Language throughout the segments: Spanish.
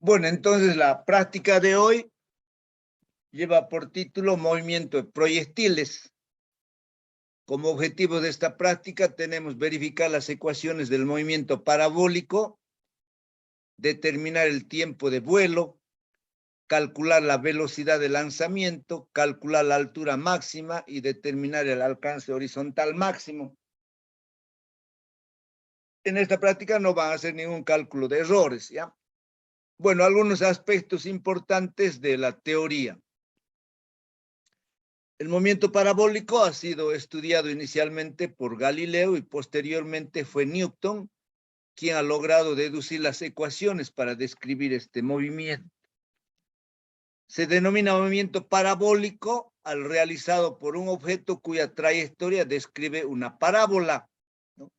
Bueno, entonces la práctica de hoy lleva por título Movimiento de proyectiles. Como objetivo de esta práctica tenemos verificar las ecuaciones del movimiento parabólico, determinar el tiempo de vuelo, calcular la velocidad de lanzamiento, calcular la altura máxima y determinar el alcance horizontal máximo. En esta práctica no van a hacer ningún cálculo de errores, ¿ya? Bueno, algunos aspectos importantes de la teoría. El movimiento parabólico ha sido estudiado inicialmente por Galileo y posteriormente fue Newton quien ha logrado deducir las ecuaciones para describir este movimiento. Se denomina movimiento parabólico al realizado por un objeto cuya trayectoria describe una parábola, ¿no?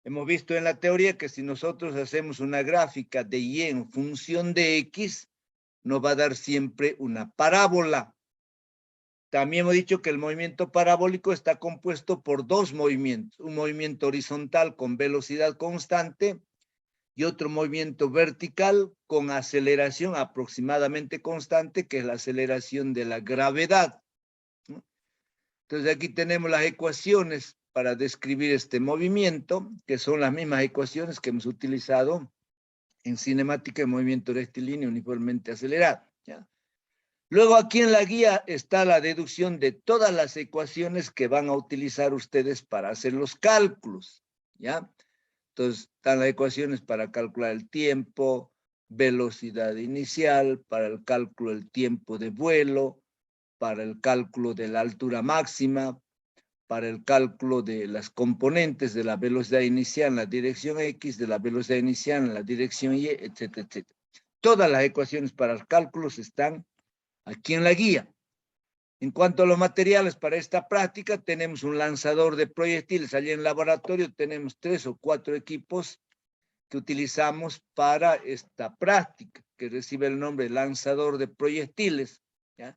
Hemos visto en la teoría que si nosotros hacemos una gráfica de y en función de x, nos va a dar siempre una parábola. También hemos dicho que el movimiento parabólico está compuesto por dos movimientos, un movimiento horizontal con velocidad constante y otro movimiento vertical con aceleración aproximadamente constante, que es la aceleración de la gravedad, ¿no? Entonces aquí tenemos las ecuaciones para describir este movimiento, que son las mismas ecuaciones que hemos utilizado en cinemática de movimiento rectilíneo uniformemente acelerado, ¿ya? Luego aquí en la guía está la deducción de todas las ecuaciones que van a utilizar ustedes para hacer los cálculos, ¿ya? Entonces están las ecuaciones para calcular el tiempo, velocidad inicial, para el cálculo del tiempo de vuelo, para el cálculo de la altura máxima, para el cálculo de las componentes de la velocidad inicial en la dirección X, de la velocidad inicial en la dirección Y, etcétera, etcétera. Todas las ecuaciones para los cálculos están aquí en la guía. En cuanto a los materiales para esta práctica, tenemos un lanzador de proyectiles. Allí en el laboratorio tenemos 3 o 4 equipos que utilizamos para esta práctica, que recibe el nombre de lanzador de proyectiles, ¿ya?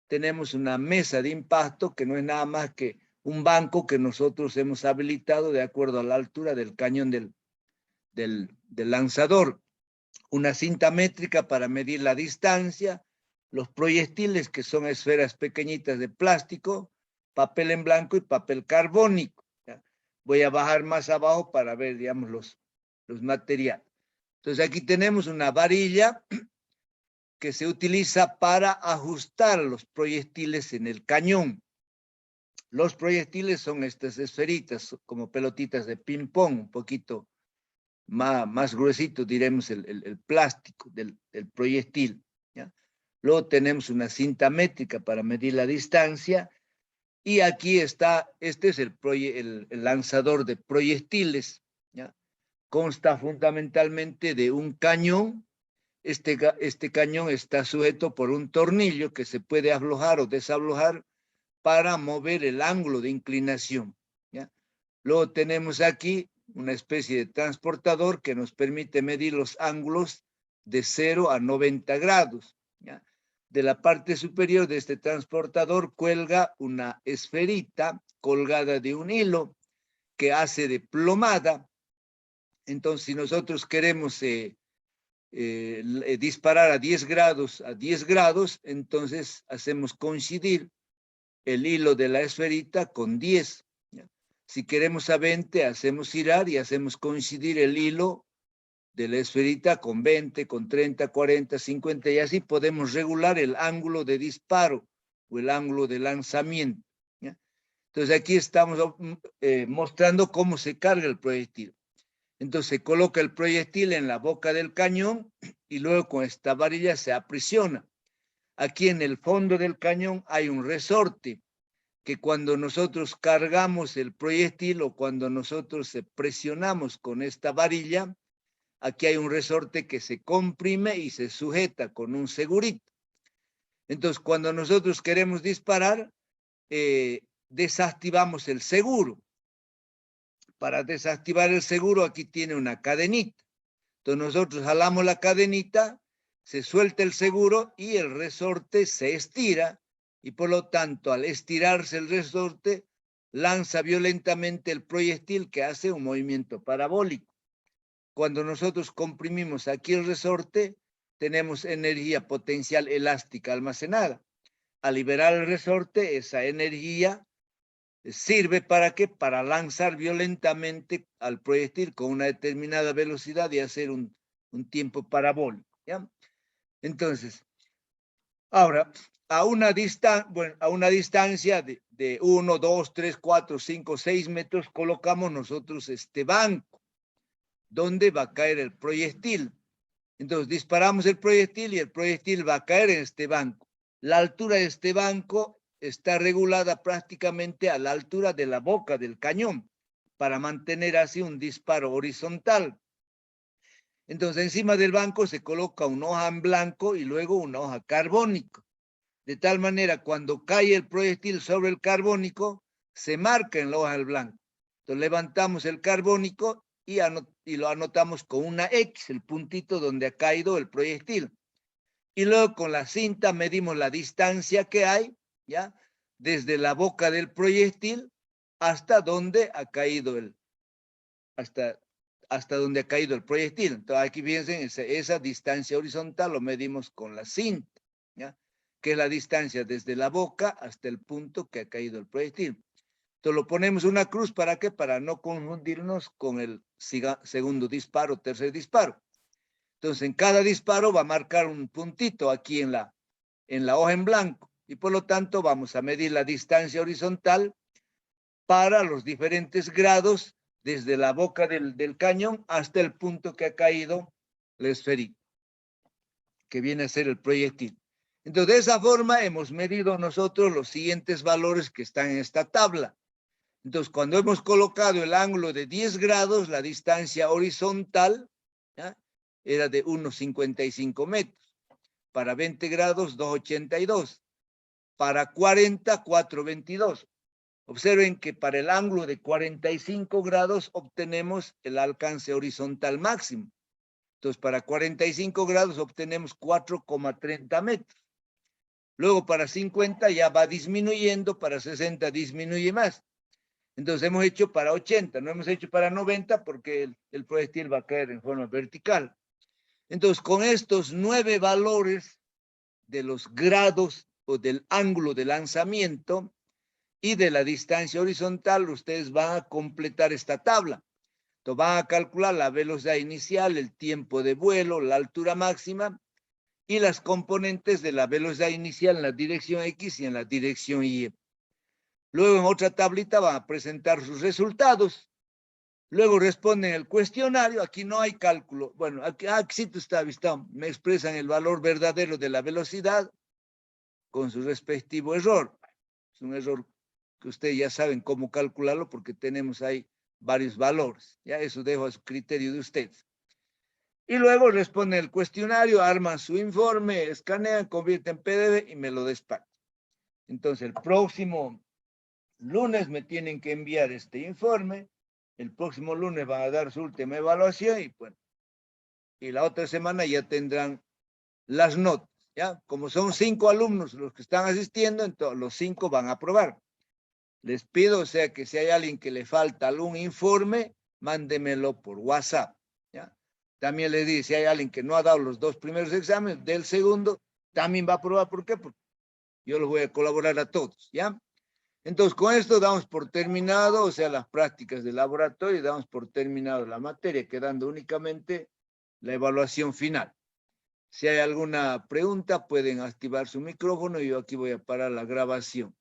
Tenemos una mesa de impacto que no es nada más que un banco que nosotros hemos habilitado de acuerdo a la altura del cañón del lanzador. Una cinta métrica para medir la distancia, los proyectiles que son esferas pequeñitas de plástico, papel en blanco y papel carbónico, ¿ya? Voy a bajar más abajo para ver, digamos, los materiales. Entonces aquí tenemos una varilla que se utiliza para ajustar los proyectiles en el cañón. Los proyectiles son estas esferitas, como pelotitas de ping-pong, un poquito más gruesito, diremos, el plástico del proyectil, ¿ya? Luego tenemos una cinta métrica para medir la distancia, y aquí está, este es el lanzador de proyectiles, ¿ya? Consta fundamentalmente de un cañón. Este cañón está sujeto por un tornillo que se puede aflojar o desaflojar para mover el ángulo de inclinación, ¿ya? Luego tenemos aquí una especie de transportador que nos permite medir los ángulos de 0 a 90 grados, ¿ya? De la parte superior de este transportador cuelga una esferita colgada de un hilo que hace de plomada. Entonces, si nosotros queremos disparar a 10 grados, entonces hacemos coincidir el hilo de la esferita con 10. ¿Ya? Si queremos a 20, hacemos girar y hacemos coincidir el hilo de la esferita con 20, con 30, 40, 50, y así podemos regular el ángulo de disparo o el ángulo de lanzamiento, ¿ya? Entonces aquí estamos mostrando cómo se carga el proyectil. Entonces se coloca el proyectil en la boca del cañón y luego con esta varilla se aprisiona. Aquí en el fondo del cañón hay un resorte que cuando nosotros cargamos el proyectil o cuando nosotros presionamos con esta varilla, aquí hay un resorte que se comprime y se sujeta con un segurito. Entonces, cuando nosotros queremos disparar, desactivamos el seguro. Para desactivar el seguro, aquí tiene una cadenita. Entonces, nosotros jalamos la cadenita, se suelta el seguro y el resorte se estira, y por lo tanto, al estirarse el resorte, lanza violentamente el proyectil que hace un movimiento parabólico. Cuando nosotros comprimimos aquí el resorte, tenemos energía potencial elástica almacenada. Al liberar el resorte, esa energía sirve ¿para qué? Para lanzar violentamente al proyectil con una determinada velocidad y hacer un tiempo parabólico, ¿ya? Entonces, ahora, a una distancia de 1, 2, 3, 4, 5, 6 metros, colocamos nosotros este banco, donde va a caer el proyectil. Entonces, disparamos el proyectil y el proyectil va a caer en este banco. La altura de este banco está regulada prácticamente a la altura de la boca del cañón, para mantener así un disparo horizontal. Entonces, encima del banco se coloca una hoja en blanco y luego una hoja carbónica. De tal manera, cuando cae el proyectil sobre el carbónico, se marca en la hoja en blanco. Entonces, levantamos el carbónico y lo anotamos con una X, el puntito donde ha caído el proyectil. Y luego con la cinta medimos la distancia que hay, ¿ya? Desde la boca del proyectil hasta donde ha caído hasta donde ha caído el proyectil. Entonces aquí fíjense, esa distancia horizontal lo medimos con la cinta, ¿ya? Que es la distancia desde la boca hasta el punto que ha caído el proyectil. Entonces lo ponemos una cruz, ¿para qué? Para no confundirnos con el segundo disparo, tercer disparo. Entonces en cada disparo va a marcar un puntito aquí en la hoja en blanco y por lo tanto vamos a medir la distancia horizontal para los diferentes grados desde la boca del cañón hasta el punto que ha caído el esférico, que viene a ser el proyectil. Entonces, de esa forma hemos medido nosotros los siguientes valores que están en esta tabla. Entonces, cuando hemos colocado el ángulo de 10 grados, la distancia horizontal, ¿ya?, era de 1,55 metros. Para 20 grados, 2,82. Para 40, 4,22. Observen que para el ángulo de 45 grados obtenemos el alcance horizontal máximo. Entonces, para 45 grados obtenemos 4,30 metros. Luego, para 50 ya va disminuyendo, para 60 disminuye más. Entonces, hemos hecho para 80, no hemos hecho para 90 porque el proyectil va a caer en forma vertical. Entonces, con estos 9 valores de los grados o del ángulo de lanzamiento y de la distancia horizontal, ustedes van a completar esta tabla. Entonces van a calcular la velocidad inicial, el tiempo de vuelo, la altura máxima y las componentes de la velocidad inicial en la dirección X y en la dirección Y. Luego en otra tablita van a presentar sus resultados. Luego responden el cuestionario. Aquí no hay cálculo. Bueno, aquí sí está avistado. Me expresan el valor verdadero de la velocidad con su respectivo error. Es un error que ustedes ya saben cómo calcularlo porque tenemos ahí varios valores. Ya eso dejo a su criterio de ustedes. Y luego responden el cuestionario, arman su informe, escanean, convierten en PDF y me lo despachan. Entonces el próximo lunes me tienen que enviar este informe. El próximo lunes van a dar su última evaluación y bueno, y la otra semana ya tendrán las notas, ¿ya? Como son 5 alumnos los que están asistiendo, entonces los 5 van a aprobar. Les pido, o sea, que si hay alguien que le falta algún informe, mándemelo por WhatsApp, ¿ya? También les digo, si hay alguien que no ha dado los 2 primeros exámenes, del segundo, también va a aprobar. ¿Por qué? Porque yo los voy a colaborar a todos, ¿ya? Entonces, con esto damos por terminado, o sea, las prácticas de laboratorio, damos por terminado la materia, quedando únicamente la evaluación final. Si hay alguna pregunta, pueden activar su micrófono y yo aquí voy a parar la grabación.